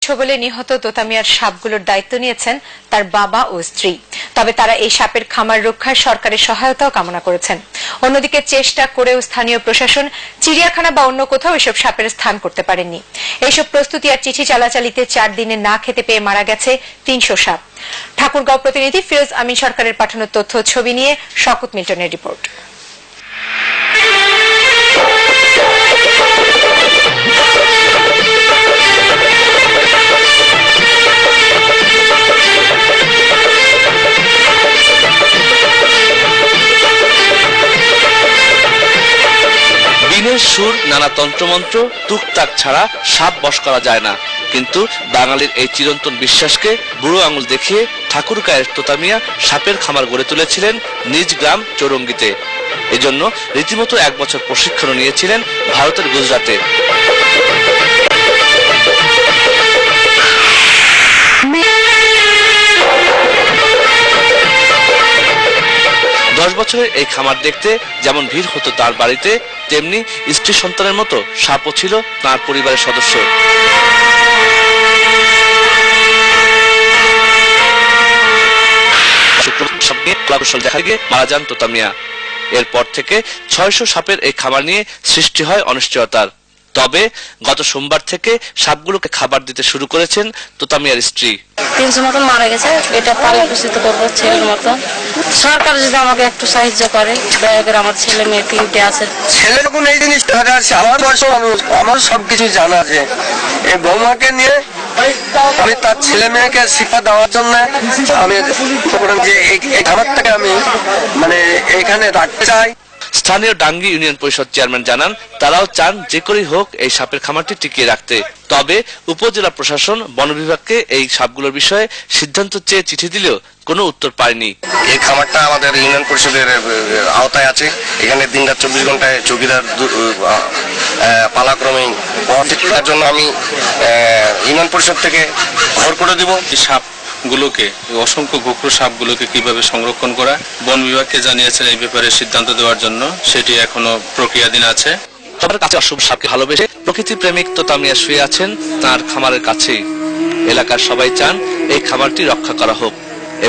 ছোবলে নিহত তোতা মিয়ার সাপগুলোর দায়িত্ব নিয়েছেন তার বাবা ও স্ত্রী। তবে তারা এই সাপের খামার রক্ষায় সরকারের সহায়তাও কামনা করেছেন। অন্যদিকে চেষ্টা করেও স্থানীয় প্রশাসন চিড়িয়াখানা বা অন্য কোথাও এসব সাপের স্থান করতে পারেননি। এইসব প্রস্তুতি আর চিঠি চালাচালিতে 4 দিনে না খেতে পেয়ে মারা গেছে 300 সাপ। ঠাকুরগাঁও প্রতিনিধি ফিরোজ আমিন সরকারের পাঠানো তথ্য ছবি নিয়ে শকত মিল্টনের রিপোর্ট। দিনের সুর, নানা তন্ত্রমন্ত্র, টুকটাক ছাড়া সাপ বশ করা যায় না। কিন্তু বাঙালির এই চিরন্তন বিশ্বাসকে বুড়ো আঙুল দেখিয়ে ঠাকুরগাঁয়ের তোতা মিয়া সাপের খামার গড়ে তুলেছিলেন নিজ গ্রাম চৌরঙ্গিতে। এজন্য রীতিমতো 1 বছর প্রশিক্ষণ নিয়েছিলেন ভারতের গুজরাটে। 10 বছরের এই খামার দেখতে যেমন ভিড় হতো তার বাড়িতে, তেমনি স্ত্রী সন্তানের মতো সাপও ছিল তার পরিবারের সদস্য। দেখা গিয়ে মারা যান তোতা মিয়া। এরপর থেকে 600 সাপের এই খামার নিয়ে সৃষ্টি হয় অনিশ্চয়তার। তবে গত সোমবার থেকে সাপগুলোকে খাবার দিতে শুরু করেছেন তোতা মিয়ার স্ত্রী। 300 মতন মারা গেছে, এটা পালন পোষিত করবো ছেলের মতো। সরকার যদি আমাকে একটু সাহায্য করে, দয়া করে, আমার ছেলে মেয়ে 3টে আছে। ছেলে যখন এই জিনিসটা আছে, আমার বয়স আমার সবকিছু জানা আছে। এই বৌমাকে নিয়ে আমি তার ছেলে মেয়েকে শিক্ষা দেওয়ার জন্য আমি যে এই খামারটাকে আমি মানে এখানে রাখতে চাই। স্থানীয় ডাঙ্গি ইউনিয়ন পরিষদ চেয়ারম্যান জানান, তারাও চান যে করেই হোক এই সাপের খামারটি টিকিয়ে রাখতে। তবে উপজেলা প্রশাসন বন বিভাগকে এই সাপগুলোর বিষয়ে সিদ্ধান্ত চেয়ে চিঠি দিলেও কোনো উত্তর পায়নি। এই খামারটা আমাদের ইউনিয়ন পরিষদের আওতায় আছে। এখানে দিনরাত 24 ঘন্টায় চৌকিদার পালাক্রমে তার জন্য আমি ইউনিয়ন পরিষদ থেকে ঘর করে দিব। সাপগুলোকে, অসংখ্য গোখরো সাপগুলোকে কিভাবে সংরক্ষণ করা, বন বিভাগকে জানিয়েছেন এই ব্যাপারে সিদ্ধান্ত দেওয়ার জন্য। সেটি এখনো প্রক্রিয়াধীন আছে। সবার কাছে অশুভ সাপকে ভালোবেসে প্রকৃতি প্রেমিক তোতা মিয়া শুয়ে আছেন তার খামারের কাছেই। এলাকার সবাই চান এই খামারটি রক্ষা করা হোক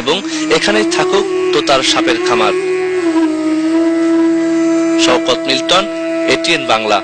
এবং এখানেই থাকুক তোতার সাপের খামার। শওকত মিল্টন, এটিএন বাংলা।